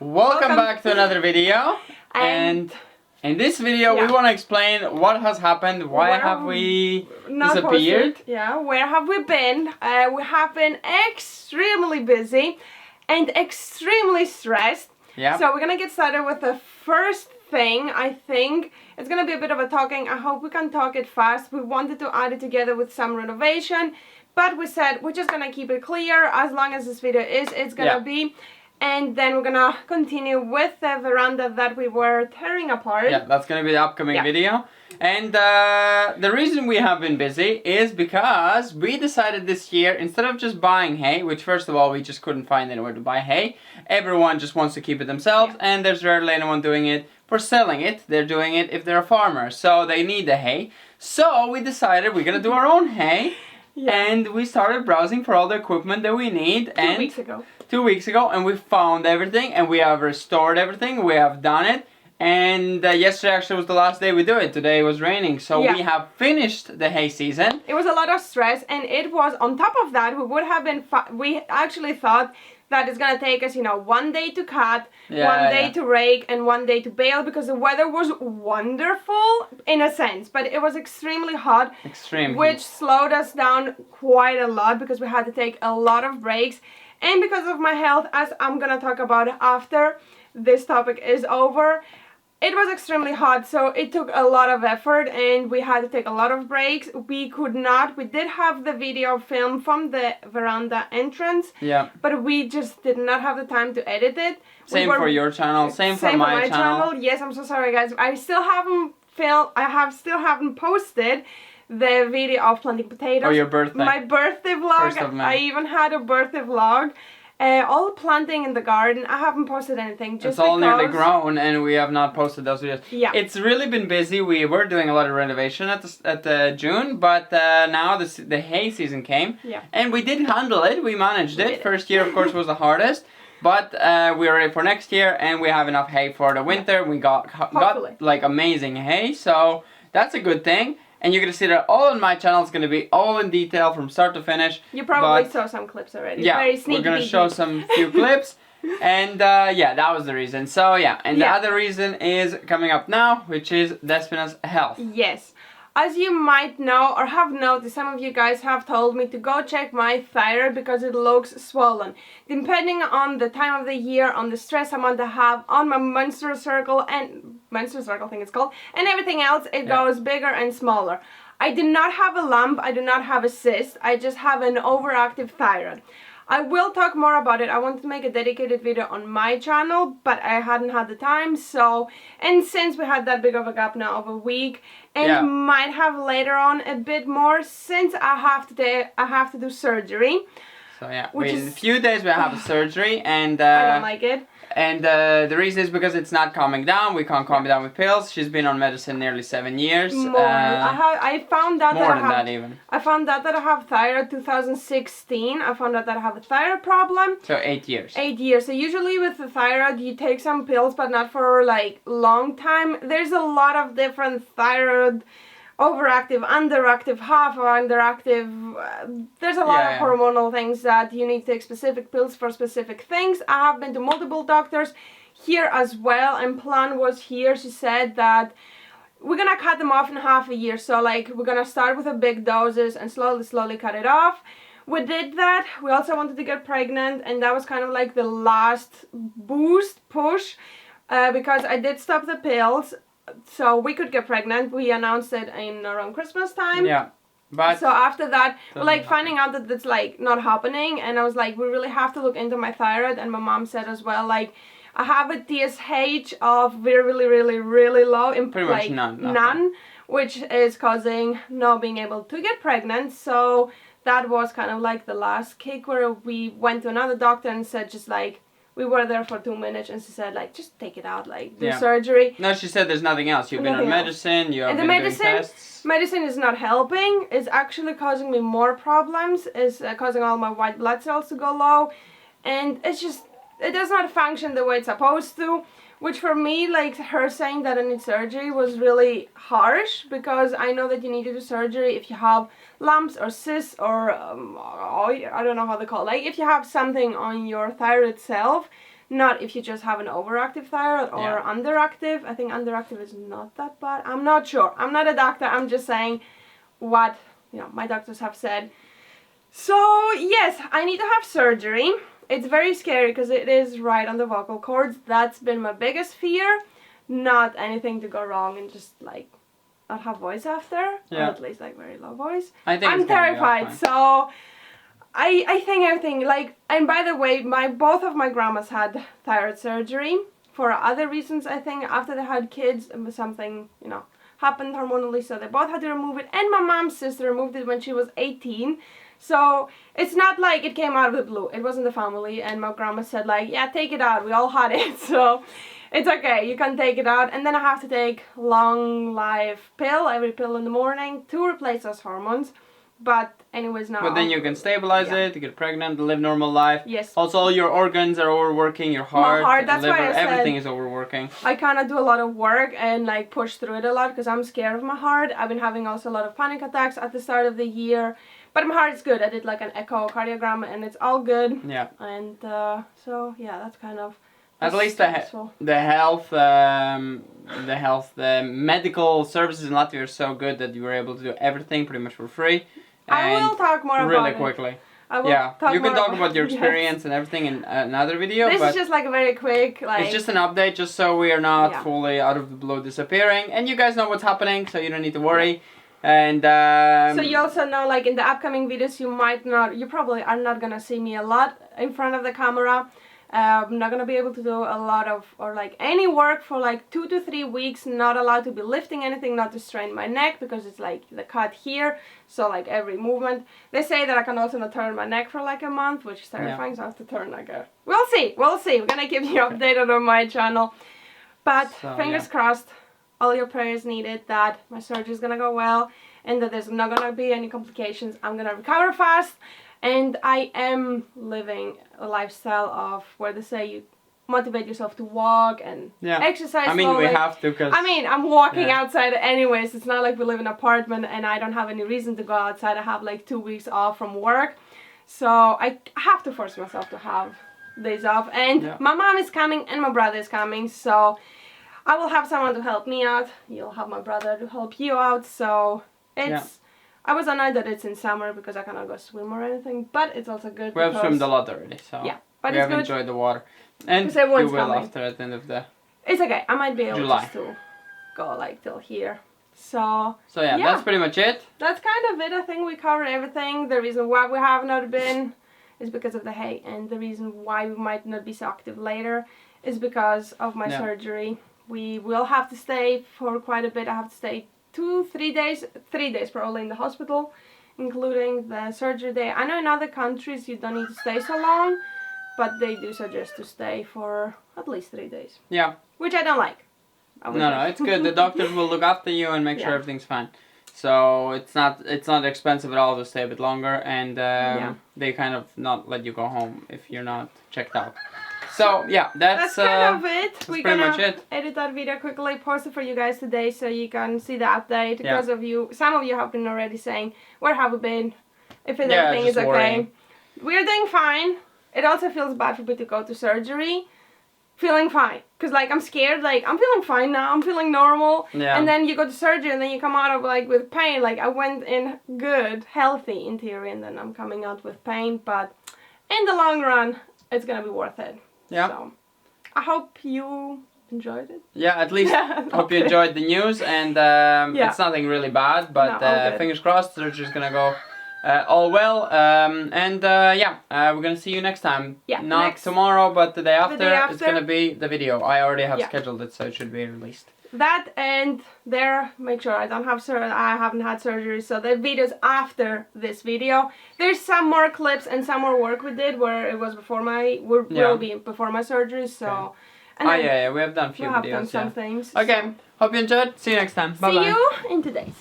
Welcome back to another video. And in this video we want to explain what has happened, why have we disappeared. Where have we been? We have been extremely busy and extremely stressed. So we're gonna get started with the first thing. I think it's gonna be a bit of a talking. I hope we can talk it fast. We wanted to add it together with some renovation, but we said we're just gonna keep it clear as long as this video it's gonna be. And then we're gonna continue with the veranda that we were tearing apart. Yeah, that's gonna be the upcoming video. And the reason we have been busy is because we decided this year, instead of just buying hay, which first of all we just couldn't find anywhere to buy hay, everyone just wants to keep it themselves, and there's rarely anyone doing it for selling it. They're doing it if they're a farmer, so they need the hay. So we decided we're gonna do our own hay. And we started browsing for all the equipment that we need. 2 weeks ago. 2 weeks ago, and we found everything, and we have restored everything. We have done it, and yesterday actually was the last day we do it. Today was raining, so we have finished the hay season. It was a lot of stress, and it was on top of that. We would have been. We actually thought that it's gonna take us, 1 day to cut, 1 day to rake, and 1 day to bale, because the weather was wonderful in a sense, but it was extremely hot, which slowed us down quite a lot because we had to take a lot of breaks. And because of my health, as I'm gonna talk about after this topic is over, it was extremely hot, so it took a lot of effort and we had to take a lot of breaks. We did have the video film from the veranda entrance, but we just did not have the time to edit it. Same for your channel, same for my channel. Yes, I'm so sorry guys. I still haven't posted the video of planting potatoes. Or your birthday. My birthday vlog. 1st of May. I even had a birthday vlog. All planting in the garden. I haven't posted anything. Just it's all nearly grown, and we have not posted those videos. It's really been busy. We were doing a lot of renovation at the June, but now the hay season came, and we did handle it. We managed it. First year, of course, was the hardest, but we're ready for next year, and we have enough hay for the winter. We got like amazing hay, so that's a good thing. And you're going to see that all on my channel. It's going to be all in detail from start to finish. You probably saw some clips already. Yeah, very sneaky. We're going to show some few clips. And that was the reason. So and the other reason is coming up now, which is Dessy Health. Yes. As you might know or have noticed, some of you guys have told me to go check my thyroid because it looks swollen. Depending on the time of the year, on the stress amount I have, on my menstrual cycle, I think it's called, and everything else, it goes bigger and smaller. I do not have a lump, I do not have a cyst, I just have an overactive thyroid. I will talk more about it. I wanted to make a dedicated video on my channel, but I hadn't had the time, and since we had that big of a gap now of a week, and might have later on a bit more, since I have to do surgery. So in a few days we have a surgery, and I don't like it. And the reason is because it's not calming down. We can't calm it down with pills. She's been on medicine nearly 7 years. I found out I found out that I have thyroid 2016. I found out that I have a thyroid problem. So 8 years. 8 years. So usually with the thyroid you take some pills, but not for like long time. There's a lot of different thyroid. Overactive, underactive, half underactive. There's a lot of hormonal things that you need to take specific pills for specific things. I have been to multiple doctors here as well, and plan was here. She said that we're gonna cut them off in half a year. So like we're gonna start with the big doses and slowly cut it off. We did that. We also wanted to get pregnant, and that was kind of like the last push, because I did stop the pills. So we could get pregnant. We announced it in around Christmas time. But so after that, finding out that it's like not happening, and I was like, we really have to look into my thyroid. And my mom said as well, like, I have a TSH of really low, pretty much none, which is causing not being able to get pregnant. So that was kind of like the last kick, where we went to another doctor and said just like. We were there for 2 minutes, and she said, like, just take it out, like, do surgery. No, she said there's nothing else. You've been on medicine, you have been doing tests. Medicine is not helping. It's actually causing me more problems. It's causing all my white blood cells to go low. And it's just, it does not function the way it's supposed to. Which for me, like, her saying that I need surgery was really harsh, because I know that you need to do surgery if you have lumps or cysts or I don't know how they call it. Like, if you have something on your thyroid itself not if you just have an overactive thyroid or underactive. I think underactive is not that bad. I'm not sure. I'm not a doctor. I'm just saying what, you know, my doctors have said. So yes, I need to have surgery. It's very scary because it is right on the vocal cords. That's been my biggest fear. Not anything to go wrong and just like not have voice after, or at least like very low voice. I'm terrified. So I think everything, like, and by the way, both of my grandmas had thyroid surgery for other reasons. I think after they had kids, it was something, you know, happened hormonally, so they both had to remove it. And my mom's sister removed it when she was 18. So it's not like it came out of the blue. It was in the family, and my grandma said like, yeah, take it out. We all had it, so it's okay. You can take it out. And then I have to take long life pill, every pill in the morning, to replace those hormones. But anyways, now. But then you can stabilize it, to get pregnant, live normal life. Yes. Also, all your organs are overworking. Your heart, my heart, that's liver, why I said everything is overworking. I kind of do a lot of work and like push through it a lot because I'm scared of my heart. I've been having also a lot of panic attacks at the start of the year. But my heart is good. I did like an ecocardiogram and it's all good. Yeah. And so yeah, that's kind of. At least the medical services in Latvia are so good that you were able to do everything pretty much for free. I will talk more about really it. quickly. I will you can talk about your experience and everything in another video. This is just like a very quick, like. It's just an update, just so we are not fully out of the blue disappearing, and you guys know what's happening, so you don't need to worry. And so you also know, like in the upcoming videos, you probably are not gonna see me a lot in front of the camera. I'm not gonna be able to do a lot of, or like any work for like 2 to 3 weeks. Not allowed to be lifting anything, not to strain my neck because it's like the cut here. So like every movement. They say that I can also not turn my neck for like a month, which is terrifying. So I have to turn like a. We'll see. We'll see. We're gonna keep you updated on my channel. But fingers crossed. All your prayers needed that my surgery is gonna go well and that there's not gonna be any complications. I'm gonna recover fast. And I am living a lifestyle of where they say you motivate yourself to walk and exercise. I mean, slowly. we have to, because. I mean, I'm walking outside anyways. It's not like we live in an apartment and I don't have any reason to go outside. I have like 2 weeks off from work. So I have to force myself to have days off. And my mom is coming and my brother is coming. So I will have someone to help me out. You'll have my brother to help you out. So it's. I was annoyed that it's in summer because I cannot go swim or anything, but it's also good. We have swimmed a lot already, so but we have enjoyed the water, and you will after at the end of the. It's okay. I might be able just to go like till here. So yeah, that's pretty much it. That's kind of it. I think we covered everything. The reason why we have not been is because of the hay, and the reason why we might not be so active later is because of my surgery. We will have to stay for quite a bit. I have to stay 3 days probably in the hospital, including the surgery day. I know in other countries you don't need to stay so long, but they do suggest to stay for at least 3 days. Yeah. Which I don't like. No, it's good. The doctors will look after you and make sure everything's fine. So it's not expensive at all to stay a bit longer, and they kind of not let you go home if you're not checked out. So yeah, that's kind of it. We're pretty much it. Edit that video quickly, post it for you guys today so you can see the update. Because of you, some of you have been already saying, where have we been? If everything is okay. Worrying. We're doing fine. It also feels bad for me to go to surgery feeling fine. Because like I'm scared, like I'm feeling fine now, I'm feeling normal. Yeah. And then you go to surgery and then you come out of like with pain. Like I went in good, healthy in theory, and then I'm coming out with pain. But in the long run, it's gonna be worth it. Yeah. So, I hope you enjoyed it. Yeah, at least hope you enjoyed the news, and it's nothing really bad, but fingers crossed, surgery's gonna go all well, we're gonna see you next time. Yeah, not tomorrow, but the day after, it's gonna be the video. I already have scheduled it, so it should be released. That and make sure I haven't had surgery, so the videos after this video, there's some more clips and some more work we did where it was will be before my surgery, so and we have done a few videos. Some things. Okay, hope you enjoyed. See you next time. Bye bye. See you in 2 days.